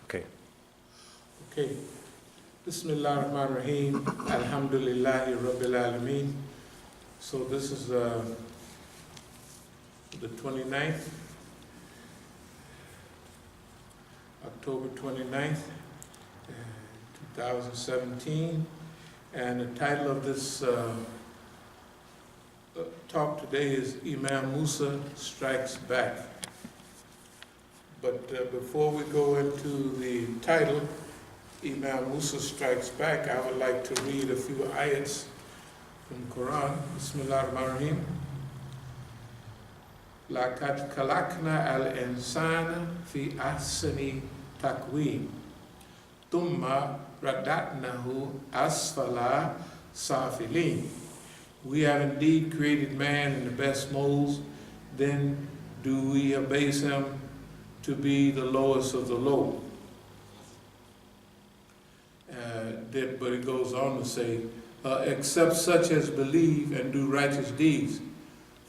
Okay. Okay. Bismillah ar-Rahman ar-Rahim. Alhamdulillahi Rabbil Alameen. So this is the 29th, October 29th, 2017. And the title of this talk today is Imam Musa Strikes Back. But before we go into the title, Imam Musa Strikes Back, I would like to read a few ayats from Quran. Bismillah ar-Rahman ar-Rahim. لَقَدْ خَلَقْنَا الْإِنسَانَ فِي أَحْسَنِ تَقْوِيمٍ ثُمَّ رَدَدْنَاهُ أَسْفَلَ سَافِلِينَ. We have indeed created man in the best molds, then do we abase him to be the lowest of the low. But it goes on to say, except such as believe and do righteous deeds,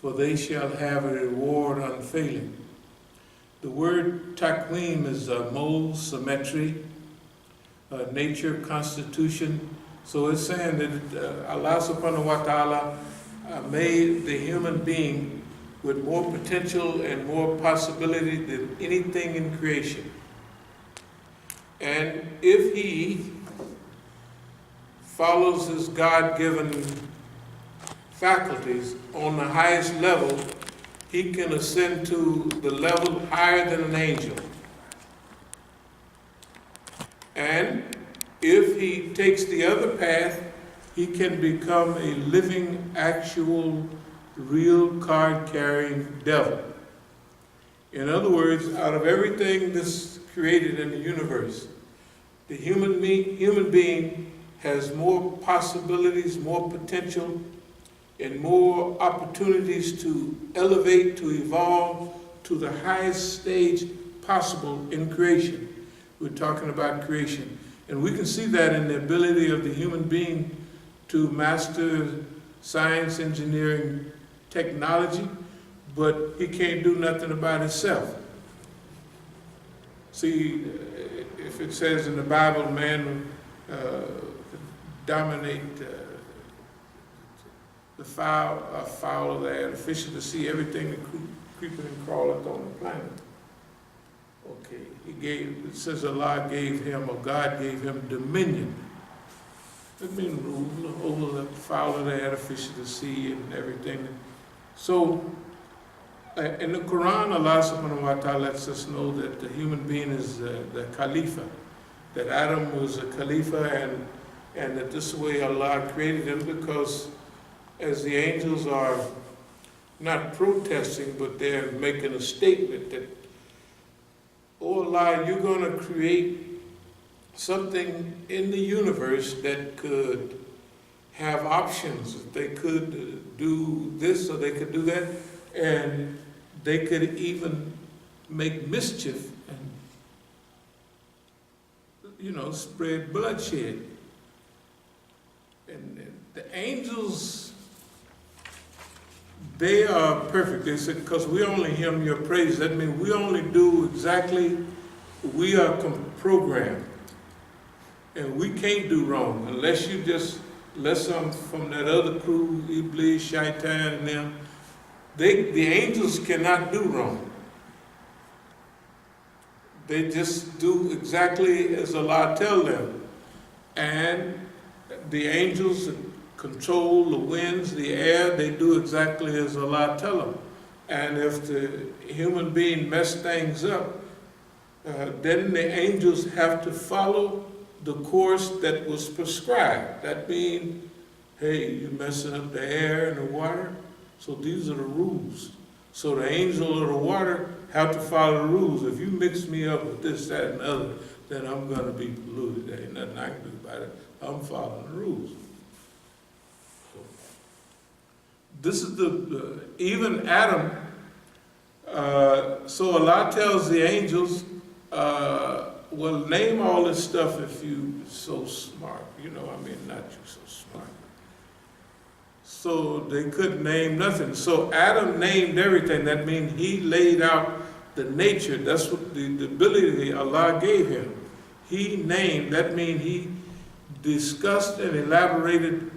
for they shall have a reward unfailing. The word taqweem is mold, symmetry, nature, constitution. So it's saying that Allah subhanahu wa ta'ala made the human being with more potential and more possibility than anything in creation. And if he follows his God-given faculties on the highest level, he can ascend to the level higher than an angel. And if he takes the other path, he can become a living, actual, real card-carrying devil. In other words, out of everything that's created in the universe, the human being has more possibilities, more potential, and more opportunities to elevate, to evolve to the highest stage possible in creation. We're talking about creation. And we can see that in the ability of the human being to master science, engineering, technology, but he can't do nothing about himself. See, if it says in the Bible, man dominate the fowl of the air, the fish of the sea, everything that creeping and crawleth on the planet. Okay, it says Allah gave him, or God gave him dominion. That means rule over the fowl of the air, the fish of the sea, and everything. So, in the Quran, Allah subhanahu wa ta'ala lets us know that the human being is the Khalifa, that Adam was a Khalifa, and that this way Allah created him, because as the angels are not protesting, but they're making a statement that, oh Allah, you're going to create something in the universe that could have options. They could do this or they could do that, and they could even make mischief and, spread bloodshed. And the angels, they are perfect. They said, because we only hymn your praise. That means we only do exactly, we are programmed. And we can't do wrong unless you just let some from that other crew, Iblis, Shaitan, and them. The angels cannot do wrong. They just do exactly as Allah tells them. And the angels control the winds, the air, they do exactly as Allah tells them. And if the human being mess things up, then the angels have to follow the course that was prescribed. That means, hey, you're messing up the air and the water, so these are the rules. So the angel of the water have to follow the rules. If you mix me up with this, that, and the other, then I'm going to be polluted. There ain't nothing I can do about it. I'm following the rules. This is even Adam. So Allah tells the angels, well, name all this stuff if you so smart. Not you so smart. So they couldn't name nothing. So Adam named everything. That means he laid out the nature, that's what the ability Allah gave him. He named, that means he discussed and elaborated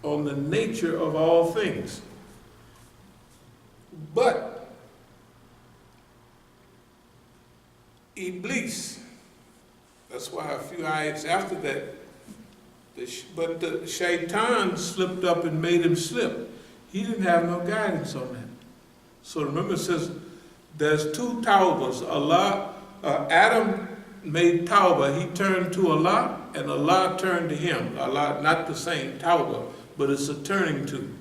on the nature of all things. But Iblis, that's why a few ayats after that, but the shaitan slipped up and made him slip. He didn't have no guidance on that. So remember it says, there's two tawbas. Adam made tawbah. He turned to Allah, and Allah turned to him. Allah, not the same tawbah, but it's a turning to.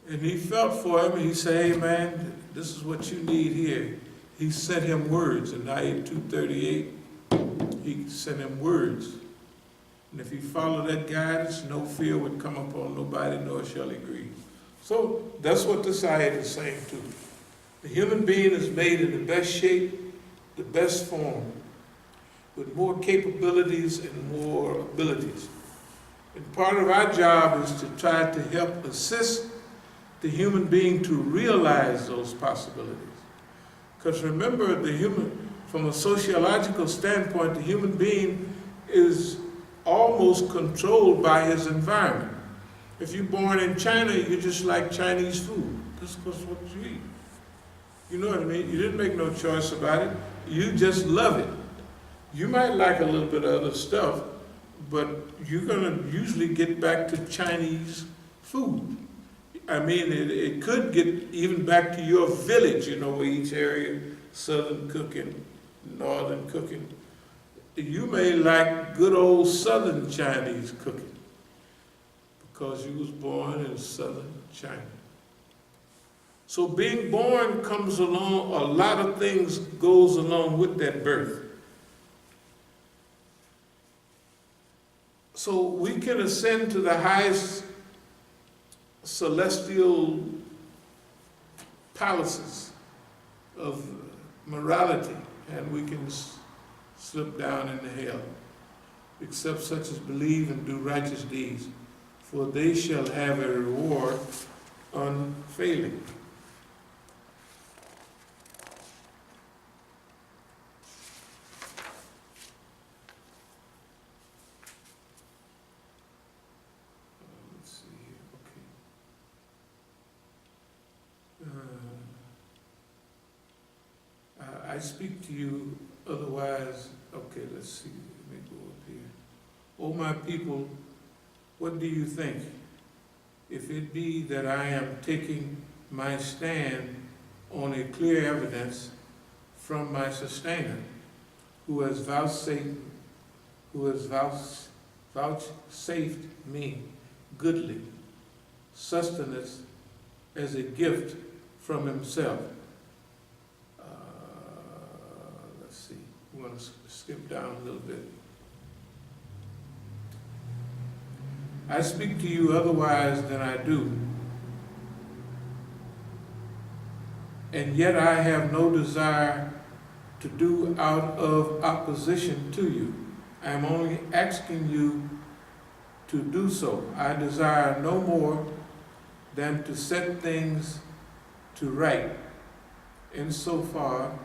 And he felt for him, and he said, hey man, this is what you need here. He sent him words in ayat 238. He sent him words. And if he followed that guidance, no fear would come upon nobody, nor shall he grieve. So that's what this ayat is saying too. The human being is made in the best shape, the best form, with more capabilities and more abilities. And part of our job is to try to help assist the human being to realize those possibilities. Because remember, from a sociological standpoint, the human being is almost controlled by his environment. If you're born in China, you're just like Chinese food. That's what you eat. You know what I mean? You didn't make no choice about it. You just love it. You might like a little bit of other stuff, but you're going to usually get back to Chinese food. I mean, it could get even back to your village, you know, where each area, southern cooking, northern cooking. You may like good old southern Chinese cooking because you was born in southern China. So being born comes along, a lot of things goes along with that birth. So we can ascend to the highest celestial palaces of morality, and we can slip down into hell, except such as believe and do righteous deeds, for they shall have a reward unfailing. Let's see here, okay. I speak to you, otherwise, okay, let's see, let me go up here. O my people, what do you think? If it be that I am taking my stand on a clear evidence from my sustainer, who has vouchsafed me goodly sustenance as a gift from himself. Let's see, we're going to skip down a little bit. I speak to you otherwise than I do, and yet I have no desire to do out of opposition to you. I am only asking you to do so. I desire no more than to set things to right, insofar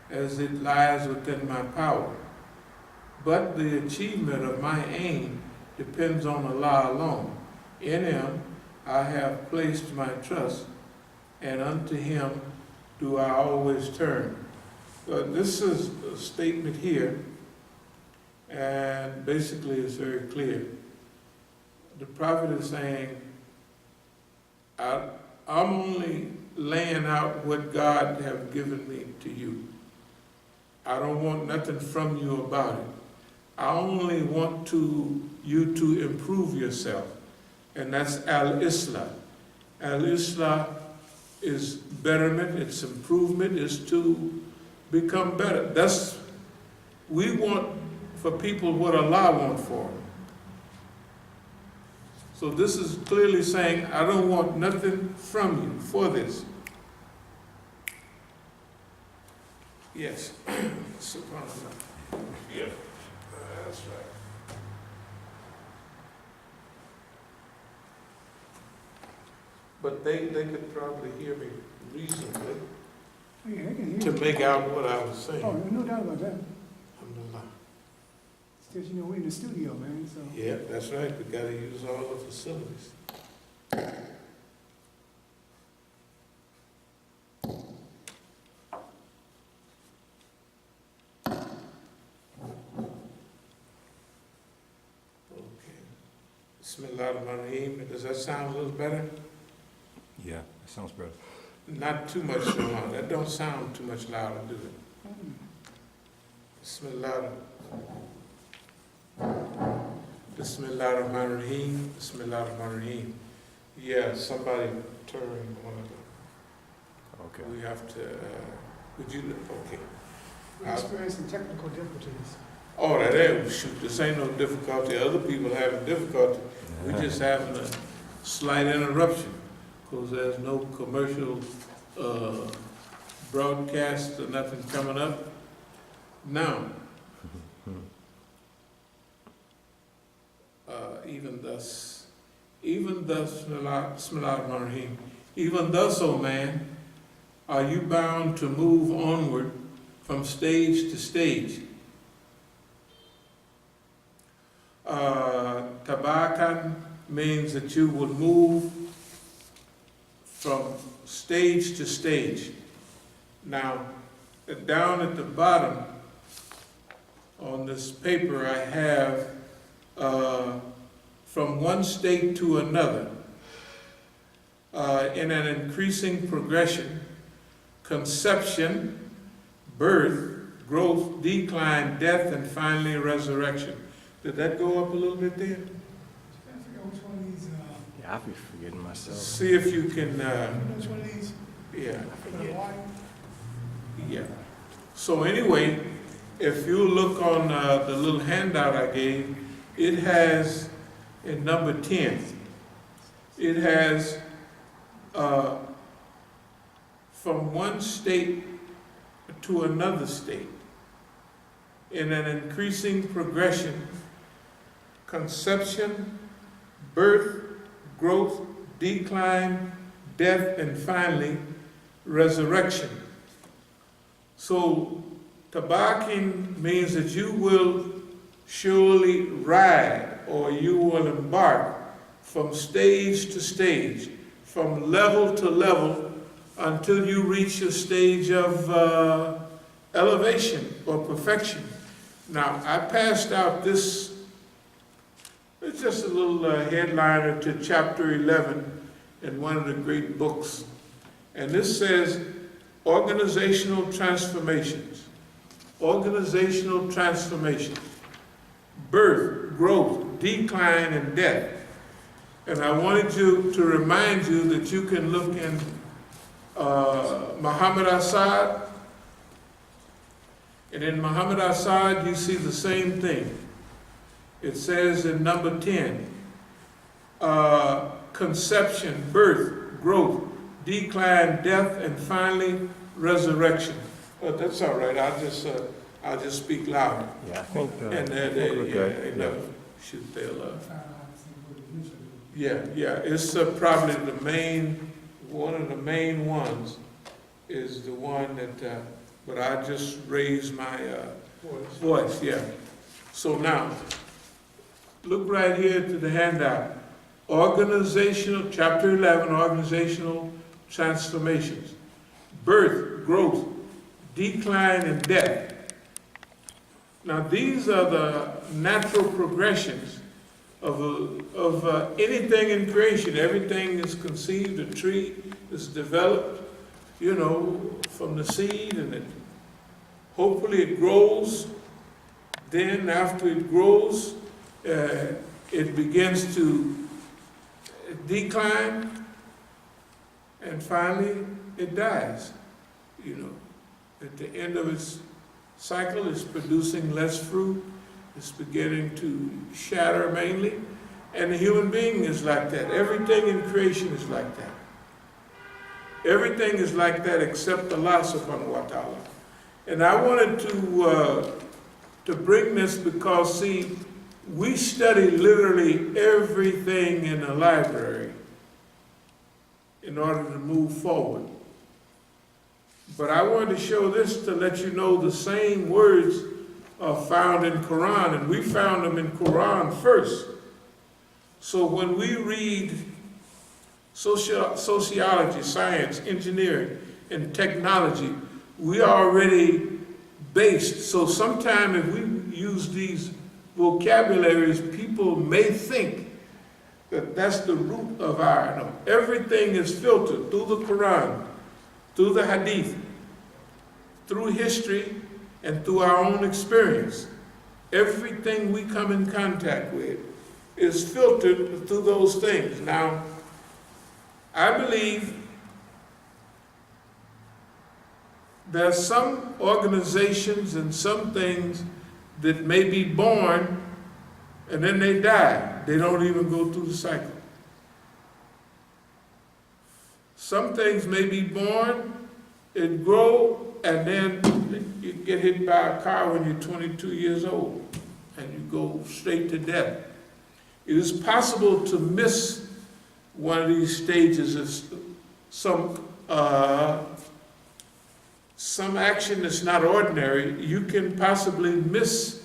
as it lies within my power. But the achievement of my aim depends on Allah alone. In Him I have placed my trust, and unto Him do I always turn. This is a statement here, and basically it's very clear. The Prophet is saying, I'm only laying out what God have given me to you. I don't want nothing from you about it. I only want you to improve yourself, and that's al-Islah. Al-Islah is betterment, it's improvement, is to become better. We want for people what Allah wants for them. So this is clearly saying, I don't want nothing from you for this. Yes. SubhanAllah. Yeah. That's right. But they could probably hear me reasonably. Yeah, they can to hear you. make out what I was Oh, saying. no doubt about that. Alhamdulillah. Because, you know, we're in the studio, man, so. Yeah, that's right, we gotta use all the facilities. Okay. Bismillahirrahmanirrahim. Does that sound a little better? Yeah, that sounds better. Not too much loud. That don't sound too much louder, do it? Bismillah. Bismillahirrahmanirrahim. Bismillahirrahmanirrahim. Yeah, somebody turn one of them. Okay. We have to, would you, okay. We're experiencing technical difficulties. Oh, that is, shoot, this ain't no difficulty. Other people having difficulty. We're just having a slight interruption because there's no commercial broadcast or nothing coming up. Now, even thus, Bismillahirrahmanirrahim, even thus, O man, are you bound to move onward from stage to stage. Tabakan means that you will move from stage to stage. Now, down at the bottom on this paper I have from one state to another in an increasing progression, conception, birth, growth, decline, death, and finally resurrection. Did that go up a little bit there? I figure which one of these, Yeah, I be forgetting myself. See if you can, which one of these? yeah. Why? Yeah. So anyway, if you look on the little handout I gave, it has, in number 10, it has from one state to another state in an increasing progression, conception, birth, growth, decline, death, and finally, resurrection. So, tabakin means that you will surely ride or you will embark from stage to stage, from level to level, until you reach a stage of elevation or perfection. Now, I passed out this, it's just a little headliner to chapter 11 in one of the great books. And this says, organizational transformations. Organizational transformations. Birth, growth, decline, and death. And I wanted you to remind you that you can look in Muhammad Assad, and in Muhammad Assad you see the same thing. It says in number 10, conception, birth, growth, decline, death, and finally resurrection. That's all right. I'll just speak louder. Yeah, I think. And shoot, they'll. Yeah. It's probably one of the main ones is the one that. But I just raised my voice. Yeah. So now, look right here to the handout. Organizational, chapter 11, organizational transformations. Birth, growth, decline, and death. Now these are the natural progressions of anything in creation. Everything is conceived, a tree is developed, from the seed, and hopefully it grows. Then after it grows, it begins to decline, and finally it dies. At the end of its cycle, it's producing less fruit. It's beginning to shatter mainly. And the human being is like that. Everything in creation is like that. Everything is like that except Allah subhanahu wa ta'ala. And I wanted to bring this because, see, we study literally everything in the library in order to move forward. But I wanted to show this to let you know the same words are found in Quran, and we found them in Quran first. So when we read sociology, science, engineering, and technology, we are already based. So sometime if we use these vocabularies, people may think that that's the root of our, no. Everything is filtered through the Quran, through the Hadith, through history, and through our own experience. Everything we come in contact with is filtered through those things. Now, I believe there are some organizations and some things that may be born and then they die. They don't even go through the cycle. Some things may be born and grow, and then you get hit by a car when you're 22 years old and you go straight to death. It is possible to miss one of these stages of some action that's not ordinary. You can possibly miss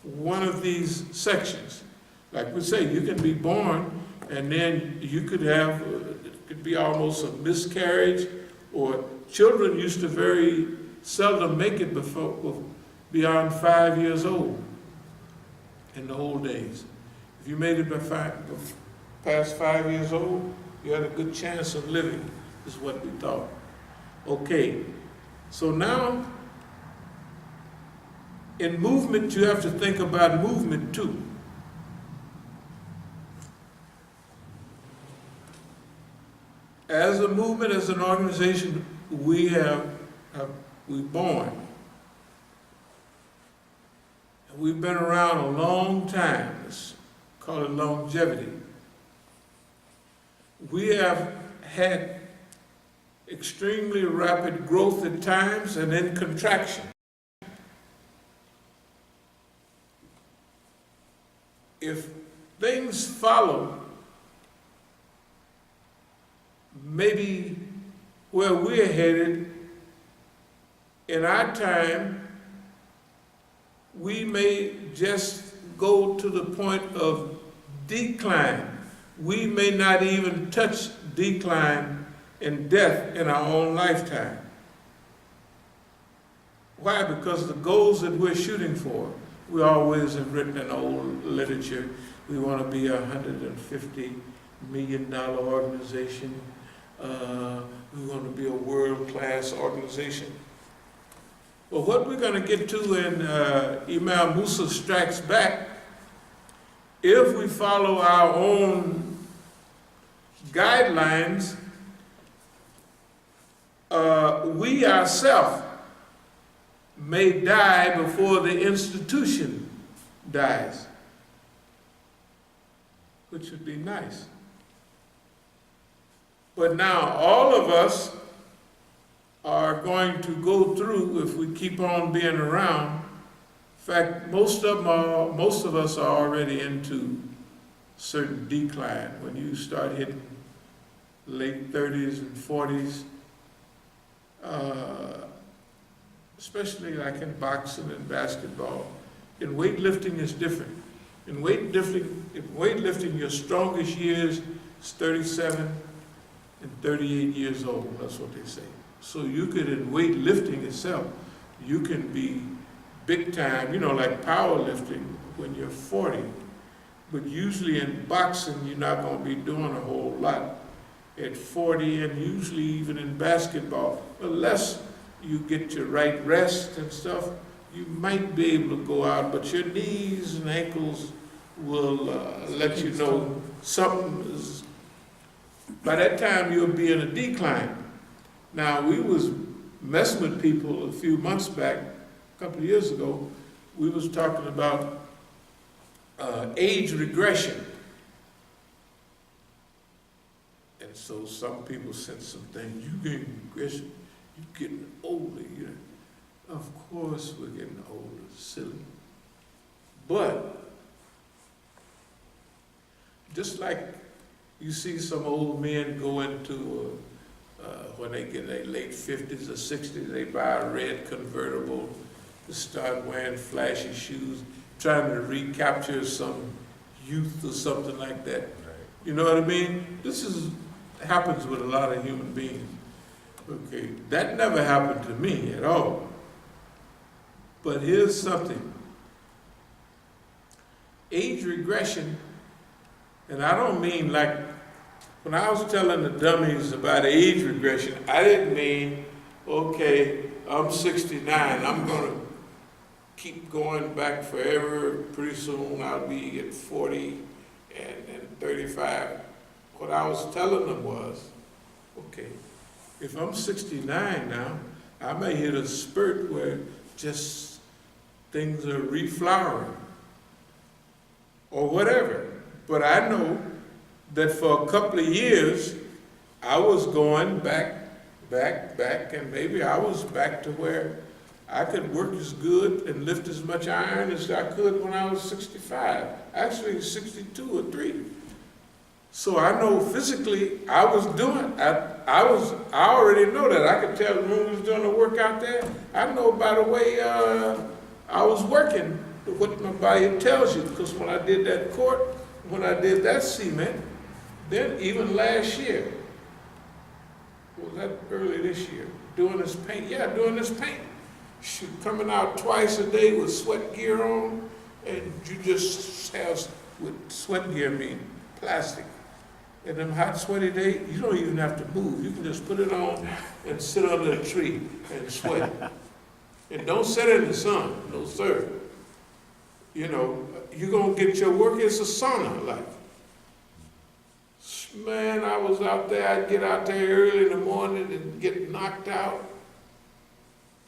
one of these sections. Like we say, you can be born and then you could have, it could be almost a miscarriage, or children used to very seldom make it beyond 5 years old in the old days. If you made it past 5 years old, you had a good chance of living, is what we thought. Okay, so now in movement, you have to think about movement too. As a movement, as an organization, we're born. And we've been around a long time. It's called longevity. We have had extremely rapid growth at times and then contraction. If things follow maybe where we're headed in our time, we may just go to the point of decline. We may not even touch decline and death in our own lifetime. Why? Because the goals that we're shooting for, we always have written in old literature, we want to be a $150 million organization. We want to be a world-class organization. Well, what we're going to get to in Imam Musa Strikes Back, if we follow our own guidelines, we ourselves may die before the institution dies, which would be nice. But now all of us are going to go through, if we keep on being around. In fact, most of us are already into certain decline. When you start hitting late 30s and 40s, especially like in boxing and basketball. In weightlifting, it's different. In weightlifting, your strongest years is 37 and 38 years old. That's what they say. So you could, in weightlifting itself, you can be big time, you know, like powerlifting when you're 40. But usually in boxing, you're not going to be doing a whole lot at 40, and usually even in basketball, unless you get your right rest and stuff, you might be able to go out, but your knees and ankles will let you know something is, by that time you'll be in a decline. Now, we was messing with people a few months back, a couple of years ago, we was talking about age regression. And so some people said some things, you getting regression, you're getting older. Of course we're getting older, silly. But just like you see some old men go into when they get in their late 50s or 60s, they buy a red convertible to start wearing flashy shoes, trying to recapture some youth or something like that. You know what I mean? Happens with a lot of human beings. Okay, that never happened to me at all. But here's something. Age regression, and I don't mean like, when I was telling the dummies about age regression, I didn't mean, okay, I'm 69, I'm gonna keep going back forever, pretty soon I'll be at 40 and 35. What I was telling them was, okay, if I'm 69 now, I may hit a spurt where just things are reflowering or whatever. But I know that for a couple of years, I was going back, and maybe I was back to where I could work as good and lift as much iron as I could when I was 65, actually 62 or 3. So I know physically I was doing, I already know that. I could tell when we was doing the work out there. I know by the way I was working, what my body tells you, because when I did that court, when I did that cement, then even last year, was that early this year, doing this paint, shoot, coming out twice a day with sweat gear on, and you just have, with sweat gear mean plastic. And them hot sweaty days, you don't even have to move. You can just put it on and sit under a tree and sweat. And don't sit in the sun, no sir. You know, you're gonna get your work, it's a sauna, like. Man, I was out there, I'd get out there early in the morning and get knocked out,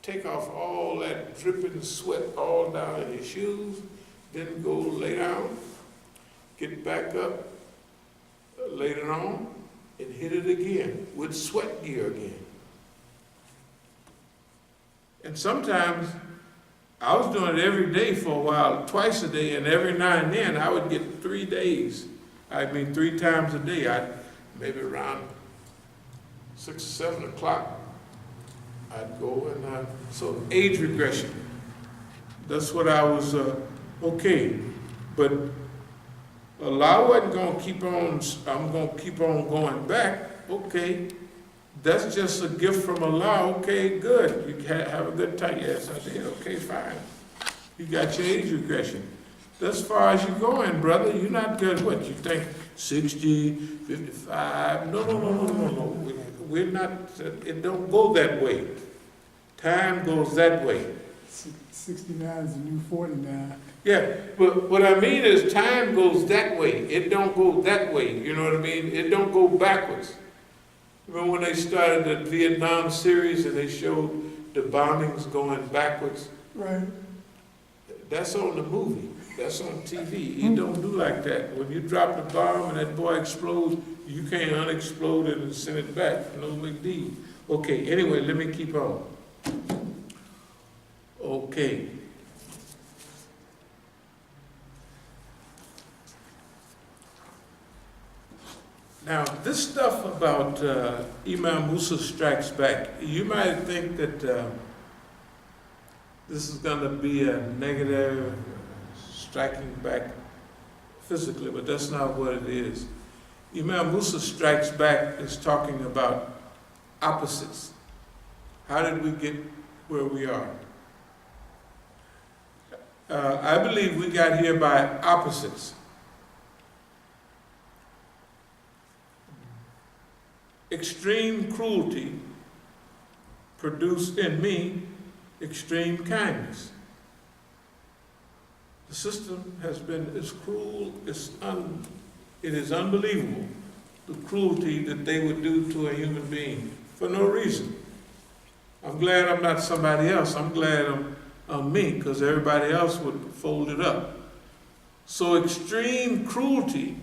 take off all that dripping sweat all down in your shoes, then go lay down, get back up later on, and hit it again with sweat gear again. And sometimes I was doing it every day for a while, twice a day, and every now and then I would get 3 days. I mean 3 times a day. Maybe around 6 or 7 o'clock, I'd go and so age regression. That's what I was, okay. But Allah wasn't going to keep on, I'm going to keep on going back. Okay, that's just a gift from Allah. Okay, good. You have a good time. Yes, I did. Okay, fine. You got your age regression. That's as far as you're going, brother. You're not good. What, you think 60, 55? No. We're not, it don't go that way. Time goes that way. 69 is the new 49. Yeah, but what I mean is time goes that way. It don't go that way. You know what I mean? It don't go backwards. Remember when they started the Vietnam series and they showed the bombings going backwards? Right. That's on the movie. That's on TV. It don't do like that. When you drop the bomb and that boy explodes, you can't unexplode it and send it back. No big deal. Okay, anyway, let me keep on. Okay. Now, this stuff about Imam Musa strikes back, you might think that this is going to be a negative striking back physically, but that's not what it is. Imam Musa strikes back is talking about opposites. How did we get where we are? I believe we got here by opposites. Extreme cruelty produced in me extreme kindness. The system has been as cruel, it is unbelievable, the cruelty that they would do to a human being for no reason. I'm glad I'm not somebody else. I'm glad I'm me, because everybody else would fold it up. So extreme cruelty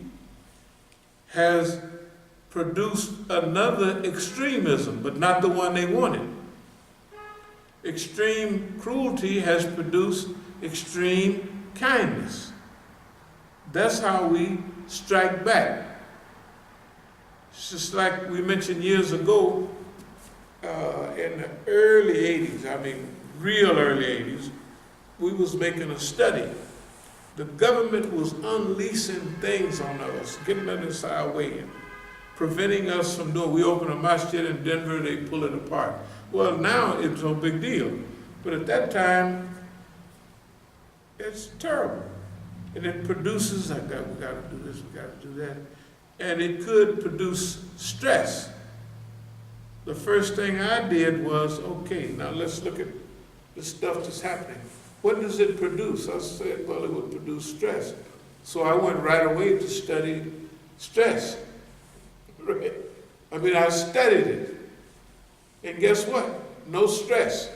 has produced another extremism, but not the one they wanted. Extreme cruelty has produced extreme kindness. That's how we strike back. It's just like we mentioned years ago in the early 80s, I mean real early 80s, we was making a study. The government was unleashing things on us, getting us our way, preventing us from doing. We opened a masjid in Denver, they pull it apart. Well, now it's no big deal. But at that time, it's terrible. And it produces, we gotta do this, we gotta do that. And it could produce stress. The first thing I did was, okay, now let's look at the stuff that's happening. What does it produce? I said, well, it would produce stress. So I went right away to study stress. Right? I mean, I studied it. And guess what? No stress.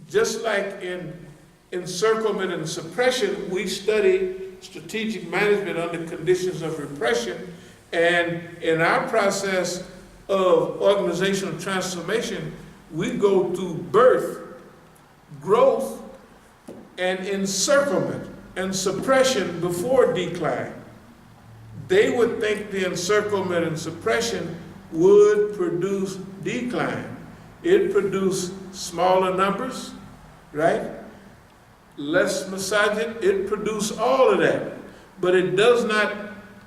Just like in encirclement and suppression, we study strategic management under conditions of repression. And in our process of organizational transformation, we go through birth, growth, and encirclement and suppression before decline. They would think the encirclement and suppression would produce decline. It produced smaller numbers, right? Less masajid, it produced all of that. But it does not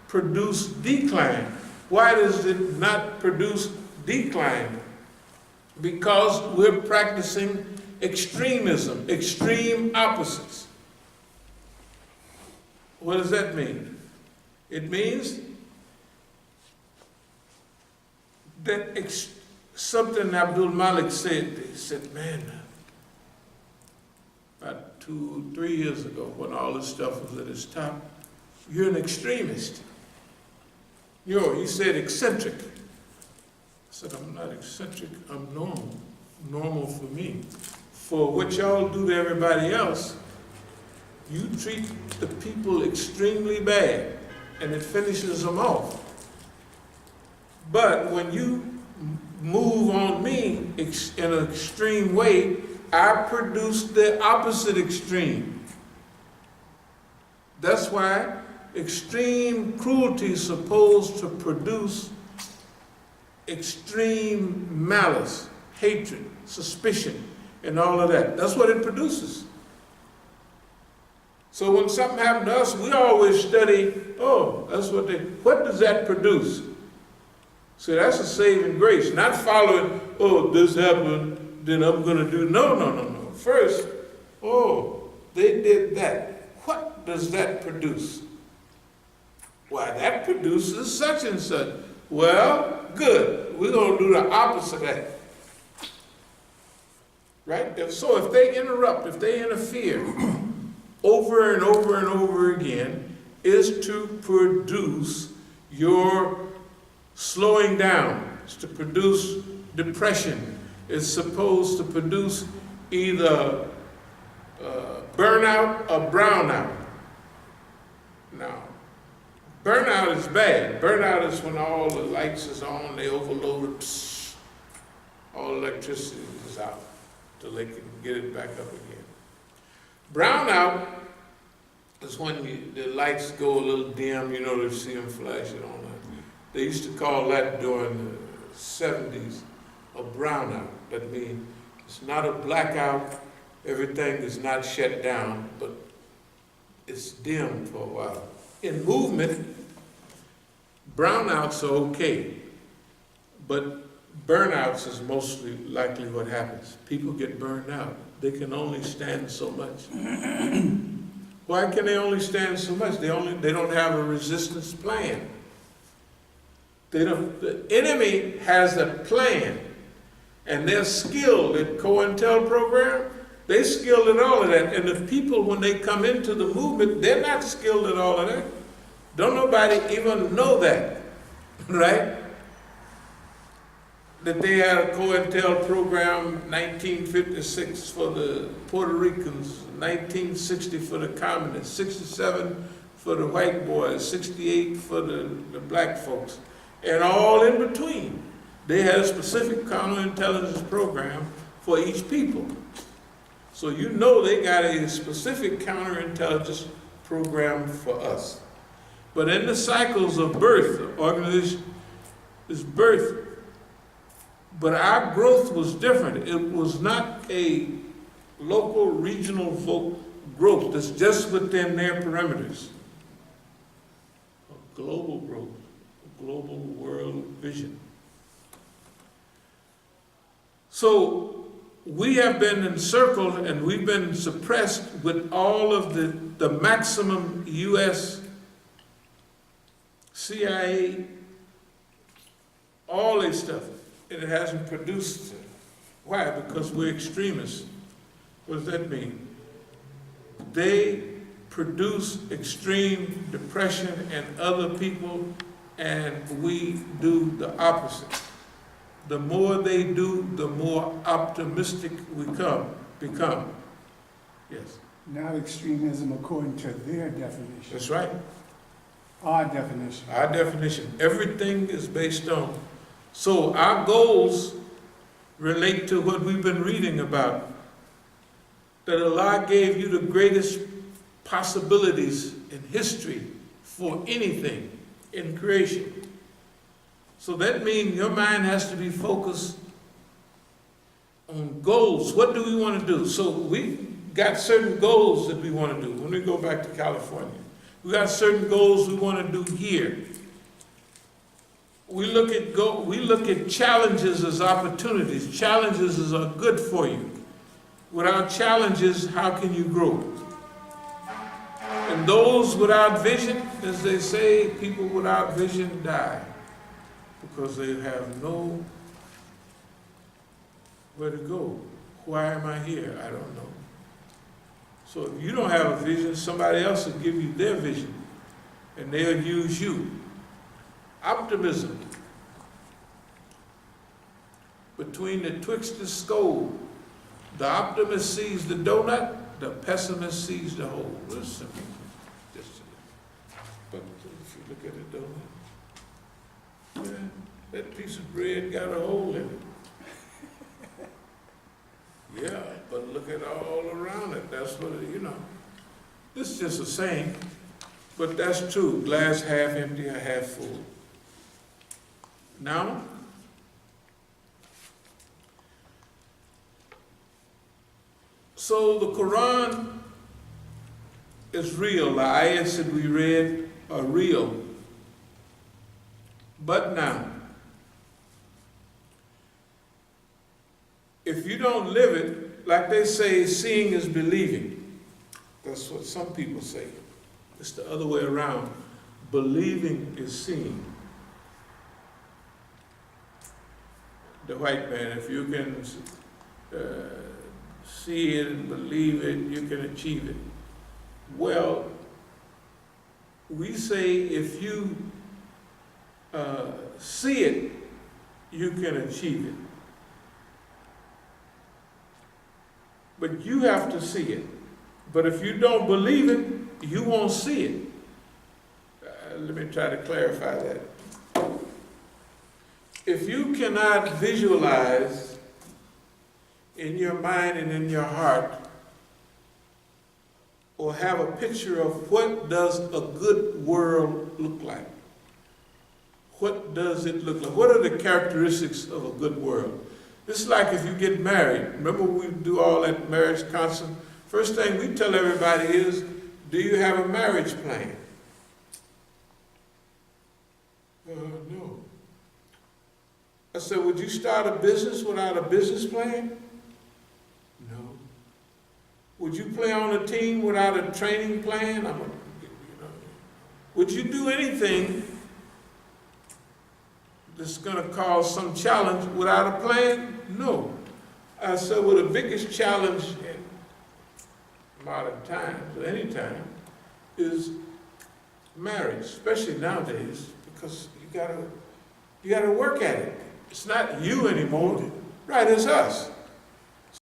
produce decline. Why does it not produce decline? Because we're practicing extremism, extreme opposites. What does that mean? It means that something Abdul Malik said, he said, man, about 2-3 years ago, when all this stuff was at its top, you're an extremist. He said eccentric. I said, I'm not eccentric, I'm normal. Normal for me. For what y'all do to everybody else, you treat the people extremely bad, and it finishes them off. But when you move on me in an extreme way, I produce the opposite extreme. That's why extreme cruelty is supposed to produce extreme malice, hatred, suspicion, and all of that. That's what it produces. So when something happened to us, we always study, what does that produce? So that's a saving grace, not following, this happened, then I'm going to do, no. First, they did that. What does that produce? Why, that produces such and such. Well, good. We're going to do the opposite of that. Right? So if they interrupt, if they interfere over and over and over again, is to produce your slowing down. It's to produce depression. It's supposed to produce either burnout or brownout. Now, burnout is bad. Burnout is when all the lights is on, they overloaded, all electricity is out till they can get it back up again. Brownout is when the lights go a little dim, they see them flashing on. They used to call that during the 70s a brownout. That means it's not a blackout, everything is not shut down, but it's dim for a while. In movement, brownouts are okay, but burnouts is mostly likely what happens. People get burned out. They can only stand so much. Why can they only stand so much? They don't have a resistance plan. The enemy has a plan, and they're skilled at COINTEL program. They're skilled at all of that. And the people, when they come into the movement, they're not skilled at all of that. Don't nobody even know that, right? That they had a COINTEL program, 1956 for the Puerto Ricans, 1960 for the communists, 67 for the white boys, 68 for the black folks, and all in between. They had a specific counterintelligence program for each people. So they got a specific counterintelligence program for us. But in the cycles of birth, the organization is birth, But our growth was different. It was not a local, regional growth that's just within their perimeters. A global growth, a global world vision. So we have been encircled and we've been suppressed with all of the maximum U.S., CIA, all this stuff, and it hasn't produced. Why? Because we're extremists. What does that mean? They produce extreme depression in other people, and we do the opposite. The more they do, the more optimistic we become. Yes. Not extremism according to their definition. That's right. Our definition. Our definition. Everything is based on. So our goals relate to what we've been reading about. That Allah gave you the greatest possibilities in history for anything in creation. So that means your mind has to be focused on goals. What do we want to do? So we got certain goals that we want to do. When we go back to California, we got certain goals we want to do here. We look at challenges as opportunities. Challenges are good for you. Without challenges, how can you grow? And those without vision, as they say, people without vision die because they have nowhere to go. Why am I here? I don't know. So if you don't have a vision, somebody else will give you their vision, and they'll use you. Optimism. Between the twixt scold, the optimist sees the donut, the pessimist sees the hole. Real simple. But if you look at the donut, yeah, that piece of bread got a hole in it. Yeah, but look at all around it. That's what it, This is just a saying, but that's true. Glass half empty or half full. Now, so the Quran is real. The ayats that we read are real. But now, if you don't live it, like they say, seeing is believing. That's what some people say. It's the other way around. Believing is seeing. The white man, if you can see it and believe it, you can achieve it. Well, we say if you see it, you can achieve it. But you have to see it. But if you don't believe it, you won't see it. Let me try to clarify that. If you cannot visualize in your mind and in your heart, or have a picture of what does a good world look like, what does it look like? What are the characteristics of a good world? This is like if you get married. Remember we do all that marriage counseling? First thing we tell everybody is, do you have a marriage plan? No. I said, would you start a business without a business plan? No. Would you play on a team without a training plan? Would you do anything that's going to cause some challenge without a plan? No. I said, well, the biggest challenge in modern times, or any time, is marriage, especially nowadays, because you gotta work at it. It's not you anymore. Right, it's us.